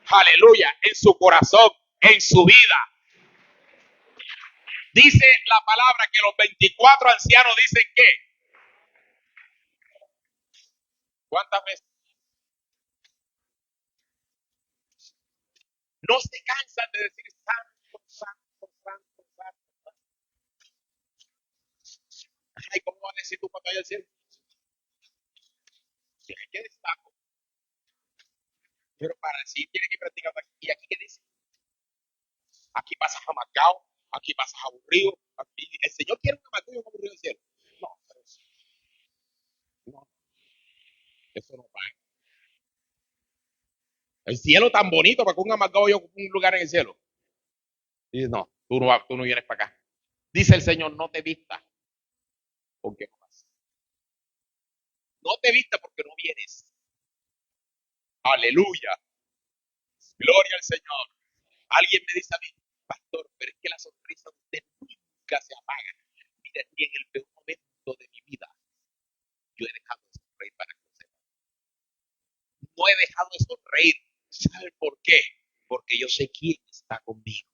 Aleluya, en su corazón, en su vida. Dice la palabra que los 24 ancianos dicen que. ¿Cuántas veces? No se cansan de decir santo, santo, santo, santo. Ay, ¿cómo vas a decir tú cuando hay el cielo? ¿Qué destaco? Pero para decir, tiene que practicar aquí. ¿Y aquí qué dice? Aquí pasas amargado, aquí pasas aburrido. Aquí, el Señor quiere un amargado y un aburrido en el cielo. No, no, eso no va. El cielo tan bonito para que un amargado yo un lugar en el cielo. Dice, no, tú no vienes para acá. Dice el Señor, no te vistas porque no vas. No te vistas porque no vienes. Aleluya. Gloria al Señor. Alguien me dice a mí, pastor, pero es que la sonrisa de usted nunca se apaga. Mira, ni en el peor momento de mi vida, yo he dejado de sonreír para que lo sepa. No he dejado de sonreír. ¿Sabe por qué? Porque yo sé quién está conmigo.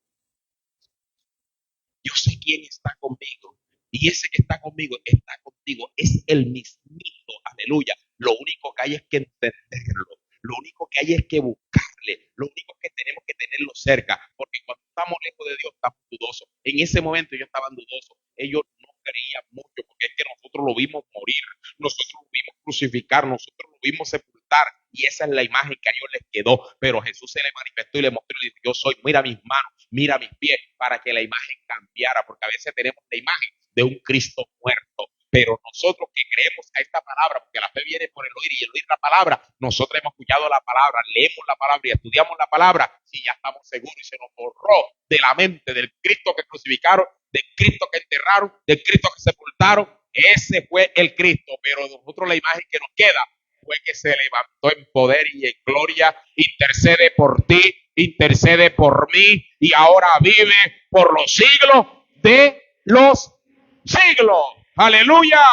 Yo sé quién está conmigo. Y ese que está conmigo está contigo. Es el mismito. Aleluya. Lo único que hay es que entenderlo. Lo único que hay es que buscarle. Lo único que tenemos que tenerlo cerca. Porque cuando estamos lejos de Dios, estamos dudosos. En ese momento yo estaba dudoso. Ellos no creían mucho porque es que nosotros lo vimos morir. Nosotros lo vimos crucificar. Nosotros lo vimos sepultar. Y esa es la imagen que a ellos les quedó. Pero Jesús se le manifestó y le mostró y le dijo, yo soy, mira mis manos, mira mis pies, para que la imagen cambiara. Porque a veces tenemos la imagen de un Cristo muerto. Pero nosotros que creemos a esta palabra, porque la fe viene por el oír y el oír la palabra, nosotros hemos escuchado la palabra, leemos la palabra y estudiamos la palabra y ya estamos seguros y se nos borró de la mente del Cristo que crucificaron, del Cristo que enterraron, del Cristo que sepultaron, Ese fue el Cristo, pero nosotros la imagen que nos queda fue que se levantó en poder y en gloria, intercede por ti, intercede por mí y ahora vive por los siglos de los siglos. Aleluya.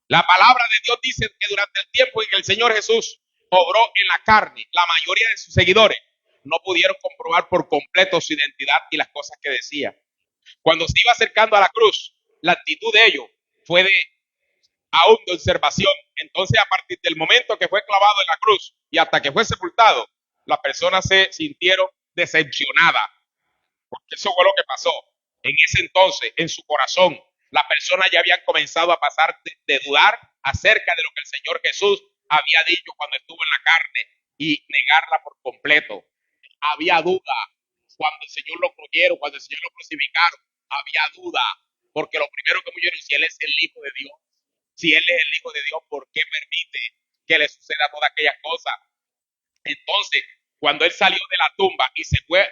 La palabra de Dios dice que durante el tiempo en que el Señor Jesús obró en la carne, la mayoría de sus seguidores no pudieron comprobar por completo su identidad y las cosas que decía. Cuando se iba acercando a la cruz, la actitud de ellos fue de aún de observación. Entonces, a partir del momento que fue clavado en la cruz y hasta que fue sepultado, las personas se sintieron decepcionadas, porque eso fue lo que pasó. En ese entonces, en su corazón, las personas ya habían comenzado a pasar de dudar acerca de lo que el Señor Jesús había dicho cuando estuvo en la carne y negarla por completo. Había duda cuando el Señor lo creyeron, cuando el Señor lo crucificaron. Había duda, porque lo primero que murieron, si Él es el Hijo de Dios, si Él es el Hijo de Dios, ¿por qué permite que le suceda todas aquellas cosas? Entonces, cuando Él salió de la tumba y se fue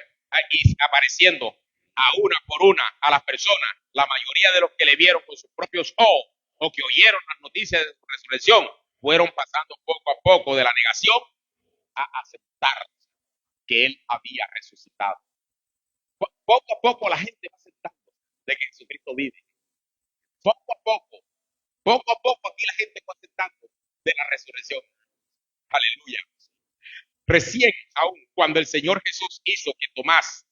y apareciendo a una por una a las personas, la mayoría de los que le vieron con sus propios ojos o que oyeron las noticias de su resurrección, fueron pasando poco a poco de la negación a aceptar que Él había resucitado. Poco a poco la gente va aceptando de que Jesucristo vive. Poco a poco aquí la gente va aceptando de la resurrección. Aleluya. Recién, aún cuando el Señor Jesús hizo que Tomás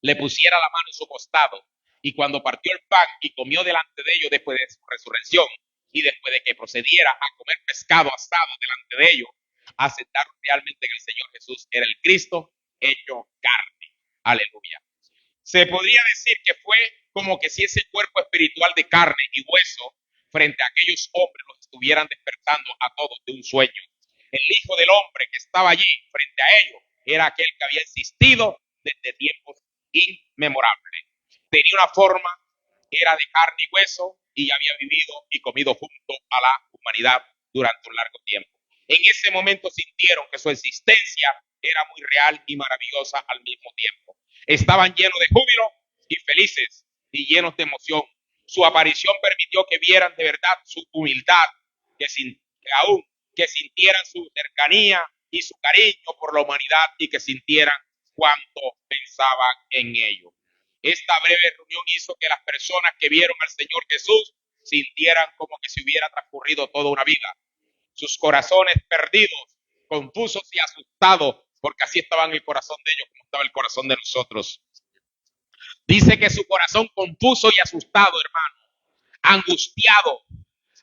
le pusiera la mano en su costado y cuando partió el pan y comió delante de ellos después de su resurrección y después de que procediera a comer pescado asado delante de ellos, aceptaron realmente que el Señor Jesús era el Cristo hecho carne. Aleluya. Se podría decir que fue como que si ese cuerpo espiritual de carne y hueso frente a aquellos hombres los estuvieran despertando a todos de un sueño. El Hijo del Hombre que estaba allí frente a ellos era aquel que había existido desde tiempos inmemorables. Tenía una forma, era de carne y hueso y había vivido y comido junto a la humanidad durante un largo tiempo. En ese momento sintieron que su existencia era muy real y maravillosa al mismo tiempo. Estaban llenos de júbilo y felices y llenos de emoción. Su aparición permitió que vieran de verdad su humildad, que sintieran su cercanía y su cariño por la humanidad y que sintieran cuánto pensaban en ello. Esta breve reunión hizo que las personas que vieron al Señor Jesús sintieran como que se hubiera transcurrido toda una vida. Sus corazones perdidos, confusos y asustados, porque así estaba en el corazón de ellos como estaba el corazón de nosotros. Dice que su corazón confuso y asustado, hermano, angustiado,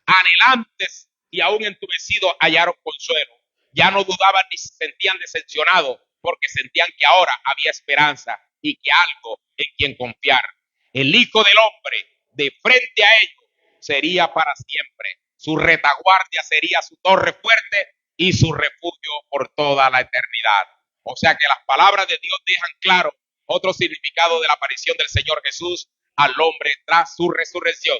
anhelantes y aún entumecidos hallaron consuelo. Ya no dudaban ni se sentían decepcionados porque sentían que ahora había esperanza y que algo en quien confiar. El Hijo del Hombre de frente a ellos sería para siempre. Su retaguardia sería su torre fuerte y su refugio por toda la eternidad. O sea que las palabras de Dios dejan claro otro significado de la aparición del Señor Jesús al hombre tras su resurrección.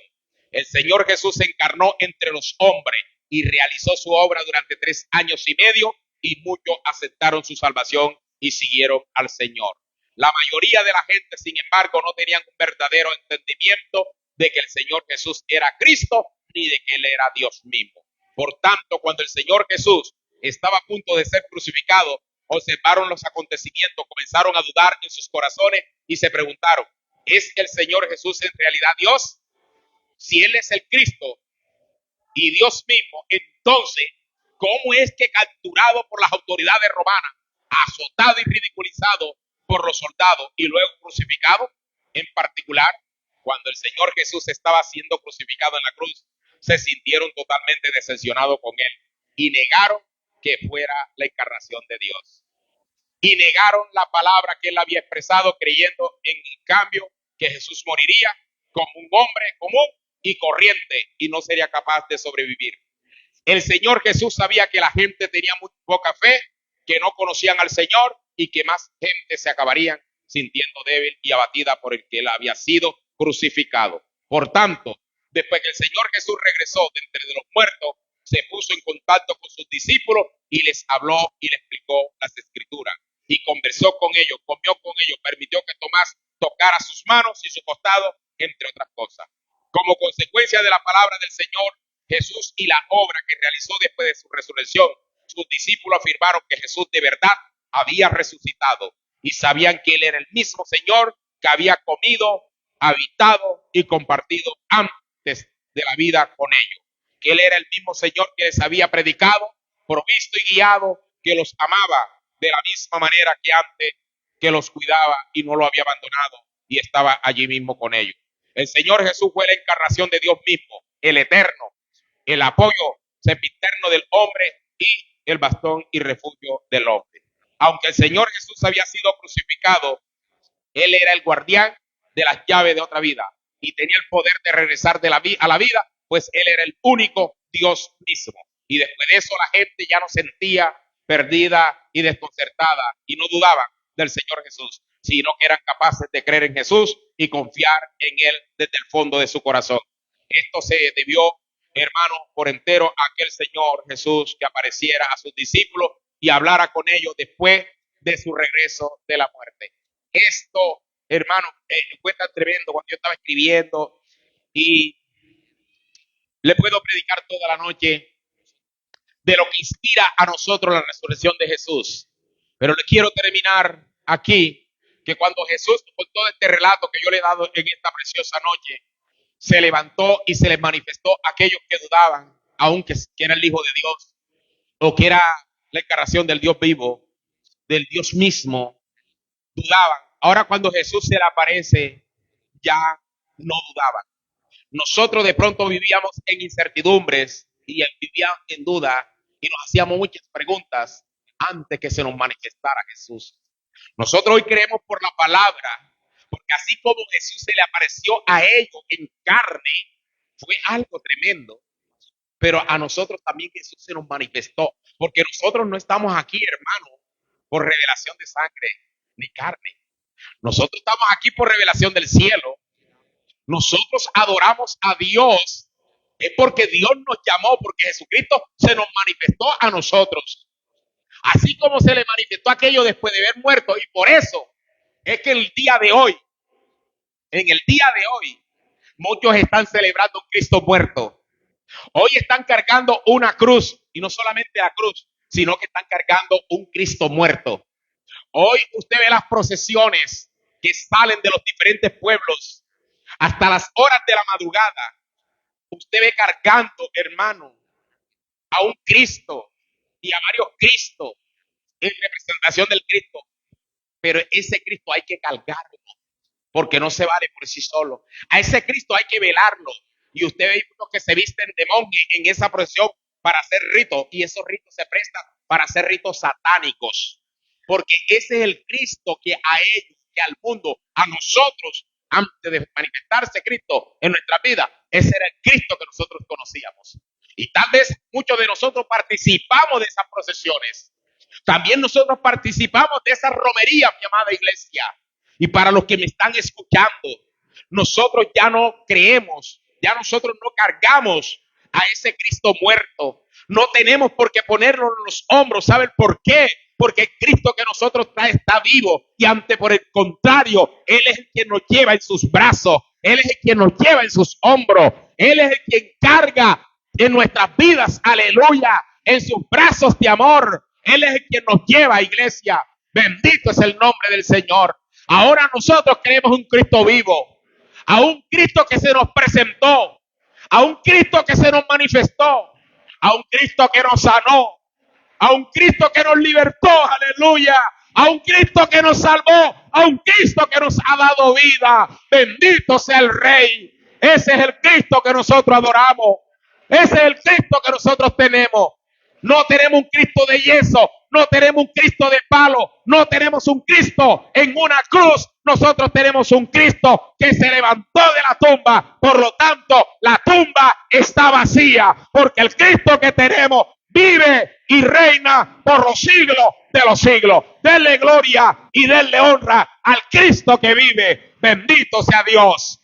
El Señor Jesús se encarnó entre los hombres y realizó su obra durante 3 años y medio y muchos aceptaron su salvación y siguieron al Señor. La mayoría de la gente, sin embargo, no tenían un verdadero entendimiento de que el Señor Jesús era Cristo ni de que Él era Dios mismo. Por tanto, cuando el Señor Jesús estaba a punto de ser crucificado, observaron los acontecimientos, comenzaron a dudar en sus corazones y se preguntaron, ¿es el Señor Jesús en realidad Dios? Si Él es el Cristo y Dios mismo, entonces, ¿cómo es que capturado por las autoridades romanas, azotado y ridiculizado por los soldados y luego crucificado? En particular, cuando el Señor Jesús estaba siendo crucificado en la cruz, se sintieron totalmente decepcionados con Él y negaron que fuera la encarnación de Dios. Y negaron la palabra que Él había expresado, creyendo en cambio que Jesús moriría como un hombre común y corriente y no sería capaz de sobrevivir. El Señor Jesús sabía que la gente tenía muy poca fe, que no conocían al Señor y que más gente se acabarían sintiendo débil y abatida por el que Él había sido crucificado. Por tanto, después que el Señor Jesús regresó de entre los muertos, se puso en contacto con sus discípulos y les habló y les explicó las Escrituras. y conversó con ellos, comió con ellos, permitió que Tomás tocara sus manos y su costado, entre otras cosas. Como consecuencia de la palabra del Señor Jesús y la obra que realizó después de su resurrección, sus discípulos afirmaron que Jesús de verdad había resucitado y sabían que Él era el mismo Señor que había comido, habitado y compartido antes de la vida con ellos. Que Él era el mismo Señor que les había predicado, provisto y guiado, que los amaba de la misma manera que antes, que los cuidaba y no lo había abandonado y estaba allí mismo con ellos. El Señor Jesús fue la encarnación de Dios mismo, el eterno, el apoyo sempiterno del hombre y el bastón y refugio del hombre. Aunque el Señor Jesús había sido crucificado, Él era el guardián de las llaves de otra vida y tenía el poder de regresar a la vida, pues Él era el único Dios mismo. Y después de eso la gente ya no sentía perdida y desconcertada y no dudaban del Señor Jesús, sino que eran capaces de creer en Jesús y confiar en Él desde el fondo de su corazón. Esto se debió, hermano, por entero a aquel Señor Jesús que apareciera a sus discípulos y hablara con ellos después de su regreso de la muerte. Esto, hermano, fue tan tremendo cuando yo estaba escribiendo y le puedo predicar toda la noche de lo que inspira a nosotros la resurrección de Jesús. Pero le quiero terminar aquí, que cuando Jesús, con todo este relato que yo le he dado en esta preciosa noche, se levantó y se les manifestó a aquellos que dudaban, aunque era el Hijo de Dios, o que era la encarnación del Dios vivo, del Dios mismo, dudaban. Ahora cuando Jesús se le aparece, ya no dudaban. Nosotros de pronto vivíamos en incertidumbres y él vivía en duda y nos hacíamos muchas preguntas antes que se nos manifestara Jesús. Nosotros hoy creemos por la palabra, porque así como Jesús se le apareció a ellos en carne, fue algo tremendo. Pero a nosotros también Jesús se nos manifestó, porque nosotros no estamos aquí, hermano, por revelación de sangre ni carne. Nosotros estamos aquí por revelación del cielo. Nosotros adoramos a Dios, es porque Dios nos llamó, porque Jesucristo se nos manifestó a nosotros. Así como se le manifestó aquello después de haber muerto. Y por eso es que en el día de hoy, muchos están celebrando un Cristo muerto. Hoy están cargando una cruz, y no solamente la cruz, sino que están cargando un Cristo muerto. Hoy usted ve las procesiones que salen de los diferentes pueblos hasta las horas de la madrugada. Usted ve cargando, hermano, a un Cristo y a varios Cristos en representación del Cristo. Pero ese Cristo hay que cargarlo, porque no se vale por sí solo. A ese Cristo hay que velarlo. Y usted ve unos que se visten de monje en esa procesión para hacer ritos, y esos ritos se prestan para hacer ritos satánicos. Porque ese es el Cristo que a ellos, que al mundo, a nosotros, antes de manifestarse Cristo en nuestra vida, ese era el Cristo que nosotros conocíamos. Y tal vez muchos de nosotros participamos de esas procesiones. También nosotros participamos de esas romerías, mi amada iglesia. Y para los que me están escuchando, nosotros ya no creemos, ya nosotros no cargamos a ese Cristo muerto. No tenemos por qué ponerlo en los hombros. ¿Saben por qué? Porque el Cristo que nosotros trae está vivo y ante por el contrario, Él es el quien nos lleva en sus brazos, Él es el quien nos lleva en sus hombros, Él es el quien carga en nuestras vidas, aleluya, en sus brazos de amor. Él es el quien nos lleva, iglesia. Bendito es el nombre del Señor. Ahora nosotros creemos un Cristo vivo, a un Cristo que se nos presentó, a un Cristo que se nos manifestó, a un Cristo que nos sanó, a un Cristo que nos libertó, aleluya, a un Cristo que nos salvó, a un Cristo que nos ha dado vida. Bendito sea el Rey. Ese es el Cristo que nosotros adoramos. Ese es el Cristo que nosotros tenemos. No tenemos un Cristo de yeso, no tenemos un Cristo de palo, no tenemos un Cristo en una cruz. Nosotros tenemos un Cristo que se levantó de la tumba. Por lo tanto, la tumba está vacía, porque el Cristo que tenemos vive y reina por los siglos de los siglos. Denle gloria y denle honra al Cristo que vive. Bendito sea Dios.